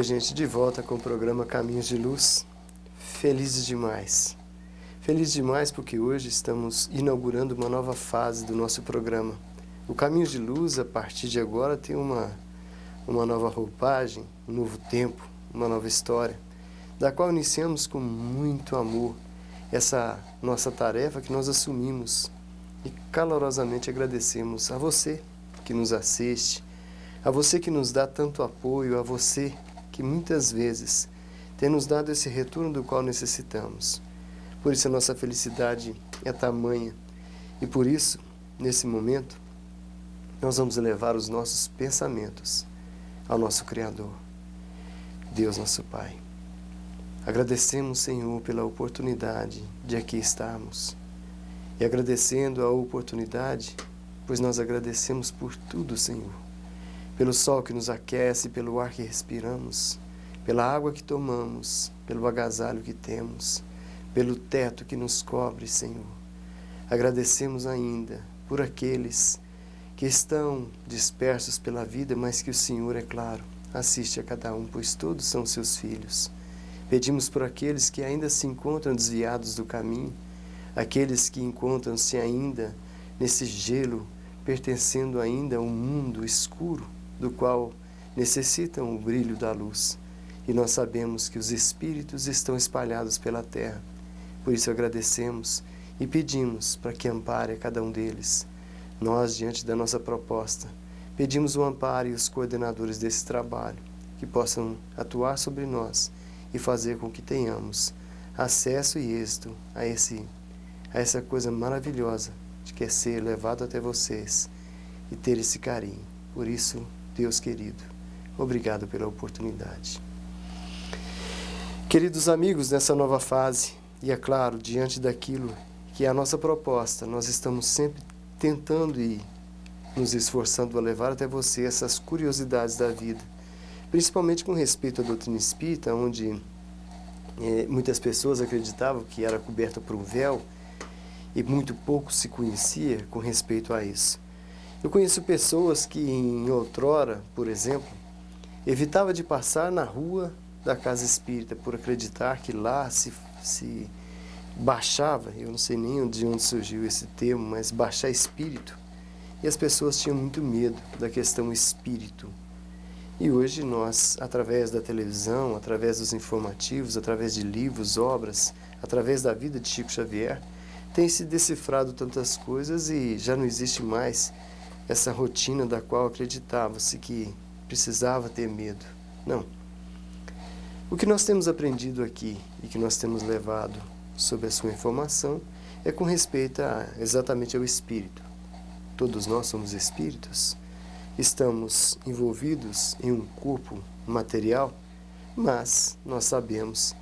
gente, de volta com o programa Caminhos de Luz. Felizes demais. Feliz demais porque hoje estamos inaugurando uma nova fase do nosso programa. O Caminhos de Luz, a partir de agora, tem uma nova roupagem, um novo tempo, uma nova história, da qual iniciamos com muito amor essa nossa tarefa que nós assumimos e calorosamente agradecemos a você que nos assiste, a você que nos dá tanto apoio, a você que muitas vezes tem nos dado esse retorno do qual necessitamos. Por isso a nossa felicidade é tamanha e por isso, nesse momento, nós vamos elevar os nossos pensamentos ao nosso Criador, Deus nosso Pai. Agradecemos, Senhor, pela oportunidade de aqui estarmos. E agradecendo a oportunidade, pois nós agradecemos por tudo, Senhor. Pelo sol que nos aquece, pelo ar que respiramos, pela água que tomamos, pelo agasalho que temos, pelo teto que nos cobre, Senhor. Agradecemos ainda por aqueles que estão dispersos pela vida, mas que o Senhor, é claro, assiste a cada um, pois todos são seus filhos. Pedimos por aqueles que ainda se encontram desviados do caminho, aqueles que encontram-se ainda nesse gelo, pertencendo ainda a um mundo escuro, do qual necessitam o brilho da luz. E nós sabemos que os espíritos estão espalhados pela terra. Por isso agradecemos e pedimos para que ampare a cada um deles. Nós, diante da nossa proposta, pedimos o amparo e os coordenadores desse trabalho, que possam atuar sobre nós e fazer com que tenhamos acesso e êxito a essa coisa maravilhosa de que é ser levado até vocês e ter esse carinho. Por isso, Deus querido, obrigado pela oportunidade. Queridos amigos, nessa nova fase, e é claro, diante daquilo que é a nossa proposta, nós estamos sempre tentando e nos esforçando a levar até você essas curiosidades da vida, principalmente com respeito à doutrina espírita, onde muitas pessoas acreditavam que era coberta por um véu e muito pouco se conhecia com respeito a isso. Eu conheço pessoas que em outrora, por exemplo, evitava de passar na rua da casa espírita por acreditar que lá se baixava, eu não sei nem de onde surgiu esse termo, mas baixar espírito. E as pessoas tinham muito medo da questão espírito. E hoje nós, através da televisão, através dos informativos, através de livros, obras, através da vida de Chico Xavier, tem se decifrado tantas coisas e já não existe mais essa rotina da qual acreditava-se que precisava ter medo. Não. O que nós temos aprendido aqui e que nós temos levado sobre a sua informação é com respeito exatamente ao espírito. Todos nós somos espíritos, estamos envolvidos em um corpo material, mas nós sabemos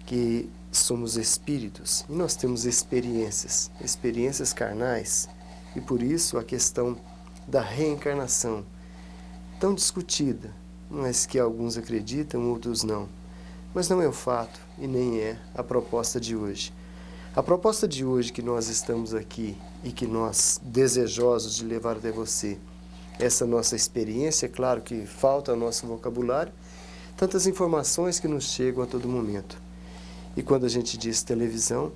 que somos espíritos e nós temos experiências carnais, e por isso a questão da reencarnação, tão discutida, mas que alguns acreditam, outros não. Mas não é o fato e nem é a proposta de hoje. A proposta de hoje que nós estamos aqui e que nós desejosos de levar até você, essa nossa experiência, é claro que falta ao nosso vocabulário, tantas informações que nos chegam a todo momento. E quando a gente diz televisão,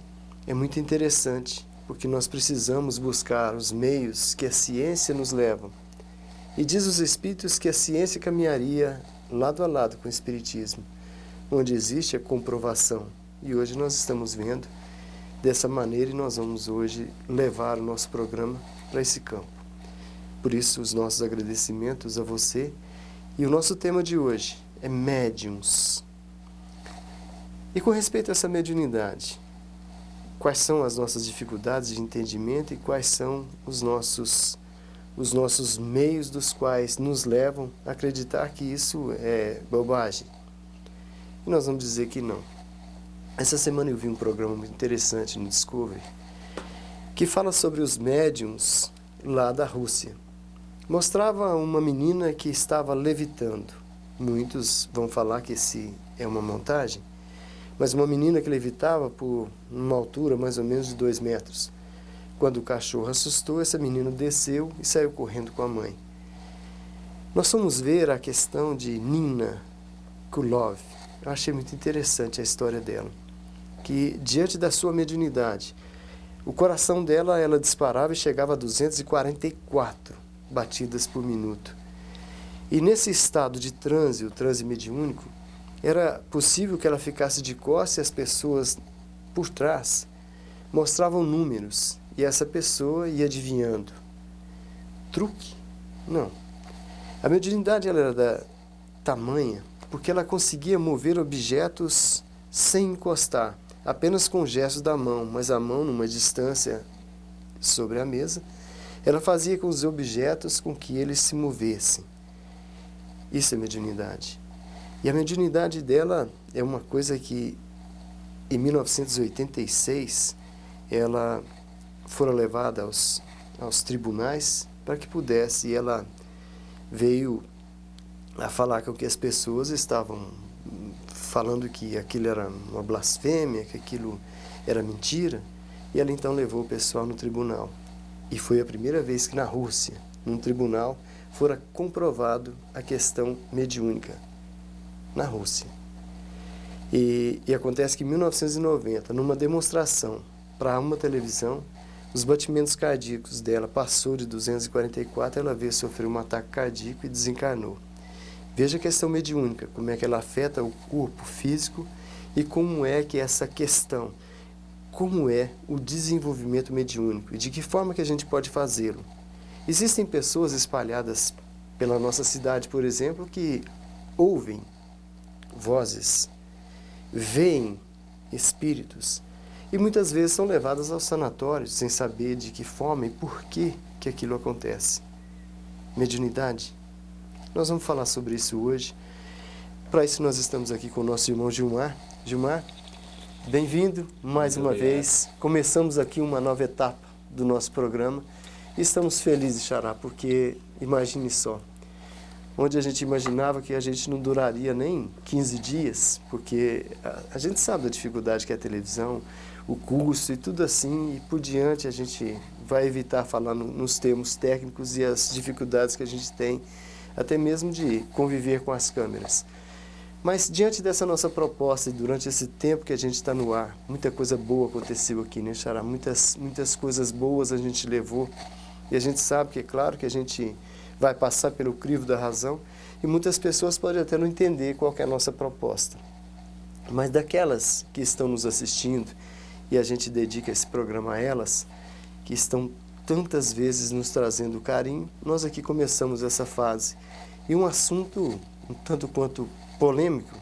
é muito interessante, porque nós precisamos buscar os meios que a ciência nos leva. E diz os Espíritos que a ciência caminharia lado a lado com o Espiritismo, onde existe a comprovação. E hoje nós estamos vendo dessa maneira e nós vamos hoje levar o nosso programa para esse campo. Por isso, os nossos agradecimentos a você. E o nosso tema de hoje é médiuns. E com respeito a essa mediunidade, quais são as nossas dificuldades de entendimento e quais são os nossos meios dos quais nos levam a acreditar que isso é bobagem? E nós vamos dizer que não. Essa semana eu vi um programa muito interessante no Discovery que fala sobre os médiuns lá da Rússia. Mostrava uma menina que estava levitando. Muitos vão falar que esse é uma montagem, mas uma menina que levitava por uma altura mais ou menos de 2 metros. Quando o cachorro assustou, essa menina desceu e saiu correndo com a mãe. Nós fomos ver a questão de Nina, Kulov. Eu achei muito interessante a história dela. Que diante da sua mediunidade, o coração dela, ela disparava e chegava a 244 batidas por minuto. E nesse estado de transe, o transe mediúnico, era possível que ela ficasse de costas e as pessoas por trás mostravam números e essa pessoa ia adivinhando. Truque? Não. A mediunidade ela era tamanha porque ela conseguia mover objetos sem encostar, apenas com gestos da mão, mas a mão numa distância sobre a mesa, ela fazia com os objetos com que eles se movessem. Isso é mediunidade. E a mediunidade dela é uma coisa que, em 1986, ela fora levada aos tribunais para que pudesse, e ela veio a falar com que as pessoas estavam falando que aquilo era uma blasfêmia, que aquilo era mentira, e ela então levou o pessoal no tribunal. E foi a primeira vez que na Rússia, num tribunal, fora comprovado a questão mediúnica, na Rússia. E acontece que em 1990, numa demonstração para uma televisão, os batimentos cardíacos dela passou de 244, ela veio sofrer um ataque cardíaco e desencarnou. Veja a questão mediúnica, como é que ela afeta o corpo físico e como é que essa questão, como é o desenvolvimento mediúnico e de que forma que a gente pode fazê-lo. Existem pessoas espalhadas pela nossa cidade, por exemplo, que ouvem vozes, veem espíritos e muitas vezes são levadas aos sanatórios sem saber de que forma e por que aquilo acontece. Mediunidade. Nós vamos falar sobre isso hoje. Para isso nós estamos aqui com o nosso irmão Gilmar. Gilmar, bem-vindo mais uma vez. Começamos aqui uma nova etapa do nosso programa e estamos felizes, Xará, porque imagine só, onde a gente imaginava que a gente não duraria nem 15 dias, porque a gente sabe da dificuldade que é a televisão, o custo e tudo assim, e por diante a gente vai evitar falar nos termos técnicos e as dificuldades que a gente tem, até mesmo de conviver com as câmeras. Mas diante dessa nossa proposta e durante esse tempo que a gente está no ar, muita coisa boa aconteceu aqui, né, Xará? Muitas coisas boas a gente levou e a gente sabe que é claro que a gente vai passar pelo crivo da razão e muitas pessoas podem até não entender qual que é a nossa proposta. Mas daquelas que estão nos assistindo, e a gente dedica esse programa a elas, que estão tantas vezes nos trazendo carinho, nós aqui começamos essa fase. E um assunto um tanto quanto polêmico,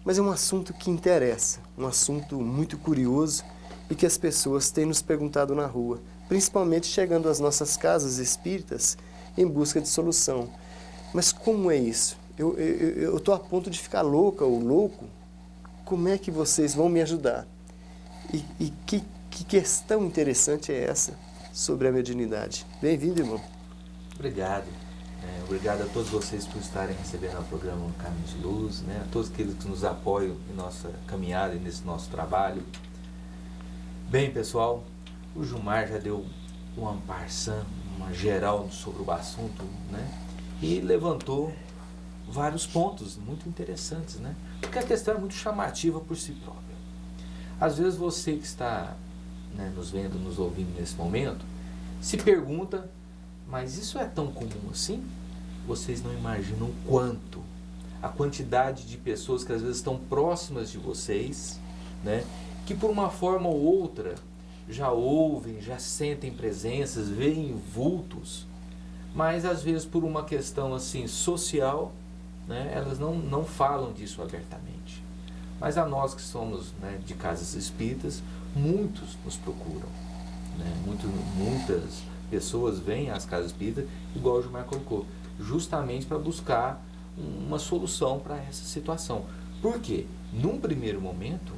mas é um assunto que interessa, um assunto muito curioso e que as pessoas têm nos perguntado na rua, principalmente chegando às nossas casas espíritas em busca de solução. Mas como é isso? Eu estou a ponto de ficar louca ou louco? Como é que vocês vão me ajudar? E que questão interessante é essa sobre a mediunidade? Bem-vindo, irmão. Obrigado. Obrigado a todos vocês por estarem recebendo o programa Caminho de Luz, a todos aqueles que nos apoiam em nossa caminhada e nesse nosso trabalho. Bem, pessoal, o Gilmar já deu um ampassã, uma geral sobre o assunto, e levantou vários pontos muito interessantes, porque a questão é muito chamativa por si própria. Às vezes você que está nos vendo, nos ouvindo nesse momento, se pergunta, mas isso é tão comum assim? Vocês não imaginam quanto, a quantidade de pessoas que às vezes estão próximas de vocês, que por uma forma ou outra já ouvem, já sentem presenças, veem vultos, mas às vezes por uma questão assim social, elas não falam disso abertamente. Mas a nós que somos de casas espíritas, muitos nos procuram, muitas pessoas vêm às casas espíritas, igual o Gilmar colocou, justamente para buscar uma solução para essa situação. Por quê? Num primeiro momento,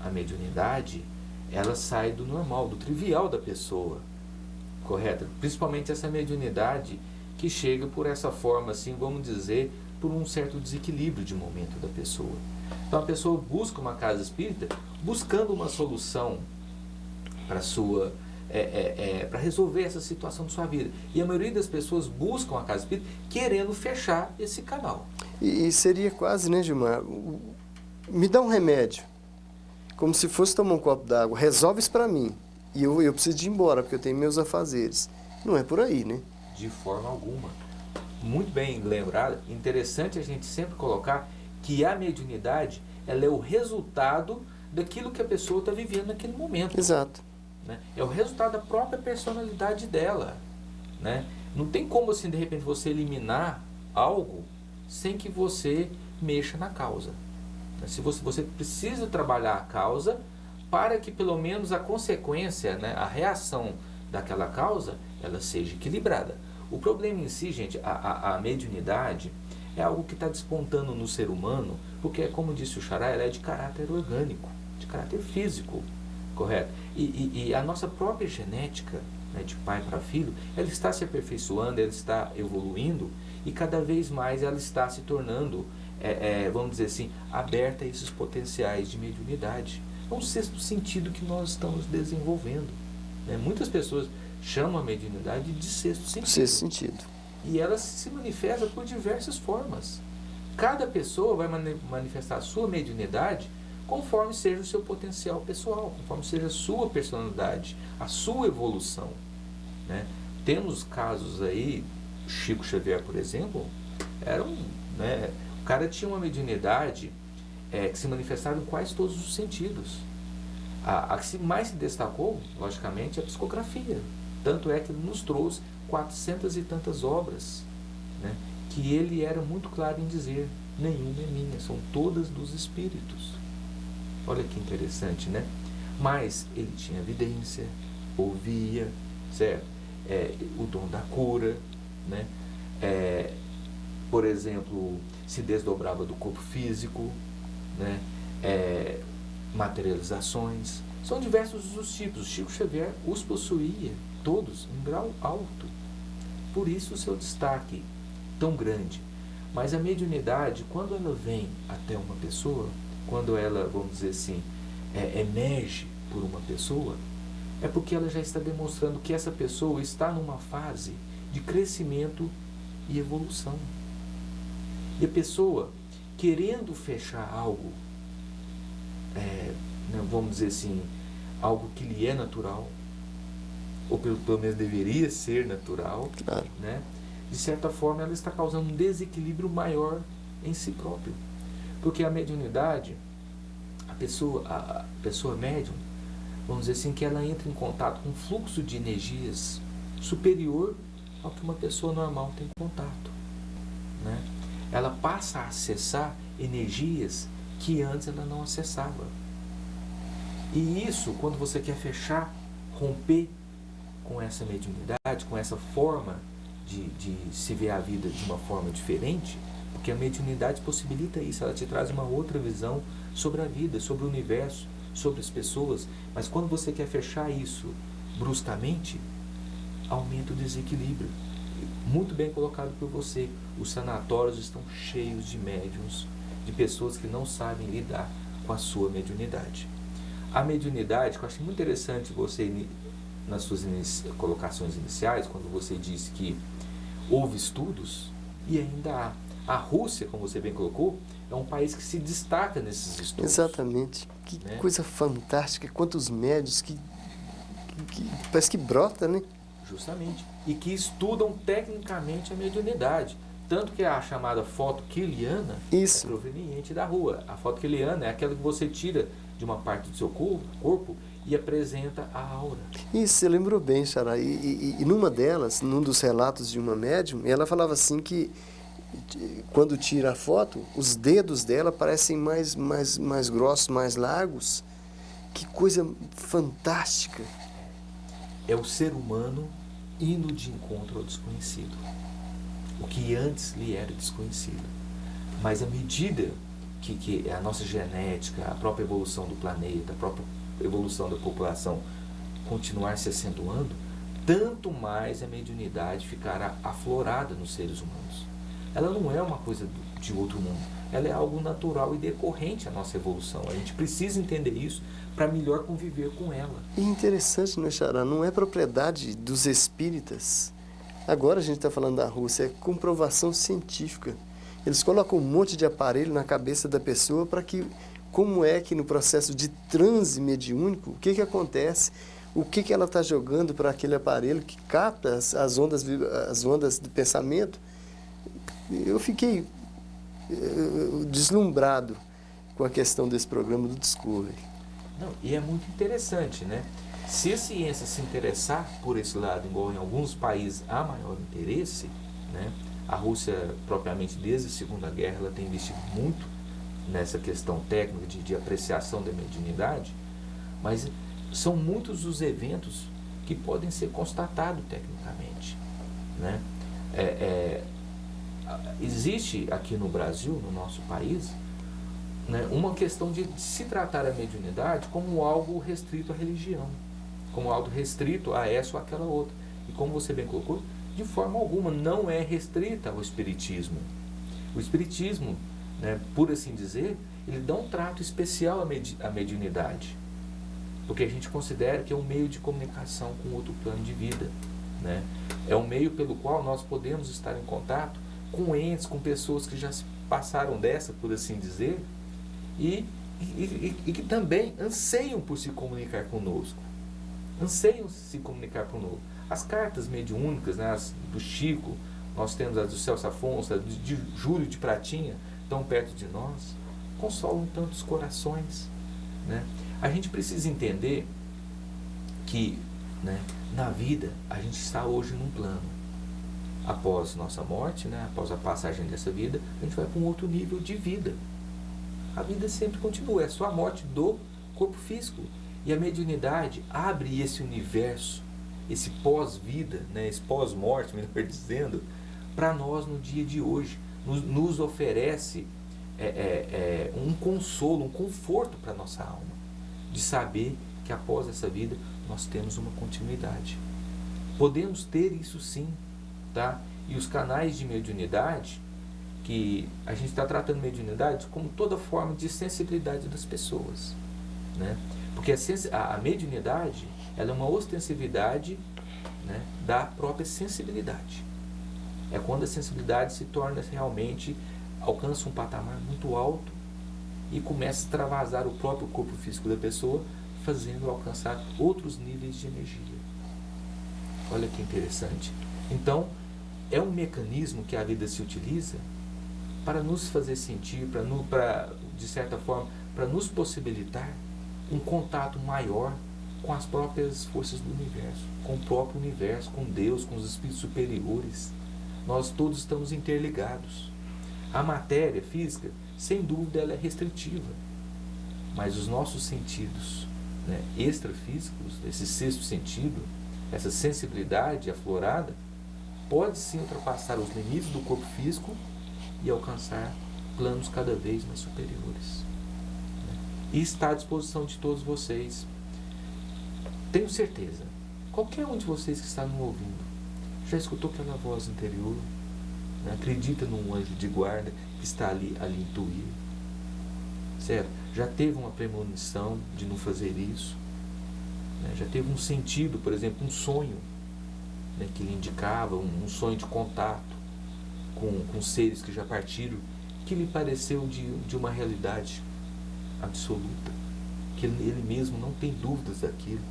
a mediunidade, ela sai do normal, do trivial da pessoa, correto? Principalmente essa mediunidade que chega por essa forma, assim, vamos dizer, por um certo desequilíbrio de momento da pessoa. Então a pessoa busca uma casa espírita buscando uma solução para sua para resolver essa situação de sua vida. E a maioria das pessoas buscam a casa espírita querendo fechar esse canal. E seria quase, né, Gilmar? Me dá um remédio, como se fosse tomar um copo d'água. Resolve isso para mim. E eu preciso de ir embora, porque eu tenho meus afazeres. Não é por aí, né? De forma alguma. Muito bem lembrado. Interessante a gente sempre colocar que a mediunidade, ela é o resultado daquilo que a pessoa está vivendo naquele momento. Exato. Né? É o resultado da própria personalidade dela. Né? Não tem como, assim, de repente, você eliminar algo sem que você mexa na causa. Se você precisa trabalhar a causa para que, pelo menos, a consequência, né, a reação daquela causa, ela seja equilibrada. O problema em si, gente, a mediunidade é algo que está despontando no ser humano, porque, como disse o Xará, ela é de caráter orgânico, de caráter físico, correto? E a nossa própria genética, né, de pai para filho, ela está se aperfeiçoando, ela está evoluindo, e cada vez mais ela está se tornando, vamos dizer assim, aberta a esses potenciais de mediunidade. É um sexto sentido que nós estamos desenvolvendo. Né? Muitas pessoas chamam a mediunidade de sexto sentido. Sexto sentido. E ela se manifesta por diversas formas. Cada pessoa vai manifestar a sua mediunidade conforme seja o seu potencial pessoal, conforme seja a sua personalidade, a sua evolução. Né? Temos casos aí, Chico Xavier, por exemplo, o cara tinha uma mediunidade que se manifestava em quase todos os sentidos. A que mais se destacou, logicamente, é a psicografia. Tanto é que ele nos trouxe 400 e tantas obras, né, que ele era muito claro em dizer: nenhuma é minha, são todas dos espíritos. Olha que interessante, né? Mas ele tinha evidência, ouvia, certo? O dom da cura, né? Por exemplo, se desdobrava do corpo físico, né? Materializações. São diversos os tipos. Chico Xavier os possuía todos em grau alto. Por isso o seu destaque tão grande. Mas a mediunidade, quando ela vem até uma pessoa, quando ela, vamos dizer assim, emerge por uma pessoa, é porque ela já está demonstrando que essa pessoa está numa fase de crescimento e evolução. E a pessoa, querendo fechar algo, vamos dizer assim, algo que lhe é natural, ou pelo menos deveria ser natural, claro, né? De certa forma ela está causando um desequilíbrio maior em si próprio. Porque a mediunidade, a pessoa médium, vamos dizer assim, que ela entra em contato com um fluxo de energias superior ao que uma pessoa normal tem contato. Né? Ela passa a acessar energias que antes ela não acessava. E isso, quando você quer fechar, romper com essa mediunidade, com essa forma de se ver a vida de uma forma diferente, porque a mediunidade possibilita isso, ela te traz uma outra visão sobre a vida, sobre o universo, sobre as pessoas, mas quando você quer fechar isso bruscamente, aumenta o desequilíbrio. Muito bem colocado por você, os sanatórios estão cheios de médiuns, de pessoas que não sabem lidar com a sua mediunidade. A mediunidade, que eu acho muito interessante você, nas suas colocações iniciais, quando você disse que houve estudos, e ainda há. A Rússia, como você bem colocou, é um país que se destaca nesses estudos. Exatamente. Que né? Coisa fantástica, quantos médios que parece que brota, né? Justamente. E que estudam tecnicamente a mediunidade. Tanto que a chamada foto kirliana é proveniente da rua. A foto kirliana é aquela que você tira de uma parte do seu corpo e apresenta a aura. Isso, você lembrou bem, Xará. E numa delas, num dos relatos de uma médium, ela falava assim que quando tira a foto, os dedos dela parecem mais grossos, mais largos. Que coisa fantástica. É o ser humano indo de encontro ao desconhecido. O que antes lhe era desconhecido. Mas à medida que a nossa genética, a própria evolução do planeta, a própria evolução da população continuar se acentuando, tanto mais a mediunidade ficará aflorada nos seres humanos. Ela não é uma coisa de outro mundo, ela é algo natural e decorrente à nossa evolução. A gente precisa entender isso para melhor conviver com ela. E interessante, né, Xará? Não é propriedade dos espíritas. Agora a gente está falando da Rússia, é comprovação científica Eles colocam um monte de aparelho na cabeça da pessoa para que, como é que no processo de transe mediúnico, o que que acontece, o que que ela está jogando para aquele aparelho que capta as ondas do pensamento. Eu fiquei deslumbrado com a questão desse programa do Discovery. Não, e é muito interessante, né? Se a ciência se interessar por esse lado, igual em alguns países há maior interesse, né? A Rússia, propriamente desde a Segunda Guerra, ela tem investido muito nessa questão técnica de apreciação da mediunidade, mas são muitos os eventos que podem ser constatados tecnicamente, né? Existe aqui no Brasil, no nosso país, né, uma questão de se tratar a mediunidade como algo restrito à religião, como algo restrito a essa ou aquela outra. E como você bem colocou, de forma alguma não é restrita ao espiritismo. O espiritismo, né, por assim dizer, ele dá um trato especial à mediunidade, porque a gente considera que é um meio de comunicação com outro plano de vida, né? É um meio pelo qual nós podemos estar em contato com entes, com pessoas que já passaram dessa, por assim dizer, e que também anseiam por se comunicar conosco. Anseiam se comunicar conosco. As cartas mediúnicas, né, as do Chico, nós temos as do Celso Afonso, as de Júlio de Pratinha, tão perto de nós, consolam tantos corações, né? A gente precisa entender que, né, na vida a gente está hoje num plano. Após nossa morte, né, após a passagem dessa vida, a gente vai para um outro nível de vida. A vida sempre continua, é só a morte do corpo físico. E a mediunidade abre esse universo, esse pós-vida, né, esse pós-morte, melhor dizendo, para nós no dia de hoje. Nos oferece um consolo, um conforto para a nossa alma, de saber que após essa vida nós temos uma continuidade. Podemos ter isso sim, tá? E os canais de mediunidade, que a gente está tratando mediunidade como toda forma de sensibilidade das pessoas, né? Porque a mediunidade, ela é uma ostensividade, né, da própria sensibilidade. É quando a sensibilidade se torna realmente, alcança um patamar muito alto e começa a extravasar o próprio corpo físico da pessoa, fazendo alcançar outros níveis de energia. Olha que interessante. Então, é um mecanismo que a vida se utiliza para nos fazer sentir, de certa forma, para nos possibilitar um contato maior com as próprias forças do universo, com o próprio universo, com Deus, com os espíritos superiores. Nós todos estamos interligados. A matéria física, sem dúvida, ela é restritiva, mas os nossos sentidos, né, extrafísicos, esse sexto sentido, essa sensibilidade aflorada, pode sim ultrapassar os limites do corpo físico e alcançar planos cada vez mais superiores. E está à disposição de todos vocês. Tenho certeza, qualquer um de vocês que está me ouvindo, já escutou aquela voz interior, né? Acredita num anjo de guarda que está ali a lhe intuir, certo? Já teve uma premonição de não fazer isso, né? Já teve um sentido, por exemplo, um sonho, né, que lhe indicava um sonho de contato com seres que já partiram, que lhe pareceu de uma realidade absoluta, que ele mesmo não tem dúvidas daquilo,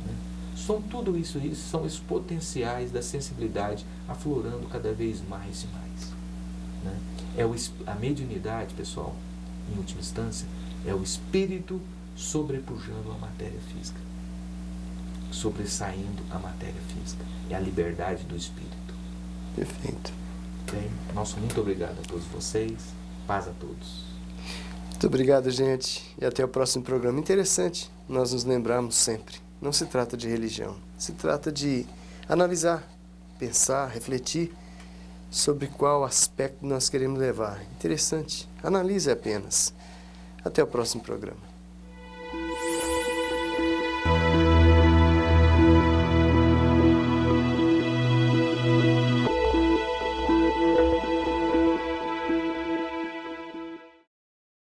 né? São tudo isso, são os potenciais da sensibilidade aflorando cada vez mais e mais, né? A mediunidade, pessoal, em última instância, é o espírito sobrepujando a matéria física, sobressaindo a matéria física. É a liberdade do espírito. Perfeito. Bem, nosso muito obrigado a todos vocês. Paz a todos. Muito obrigado, gente. E até o próximo programa. Interessante nós nos lembrarmos sempre. Não se trata de religião. Se trata de analisar, pensar, refletir sobre qual aspecto nós queremos levar. Interessante. Analise apenas. Até o próximo programa.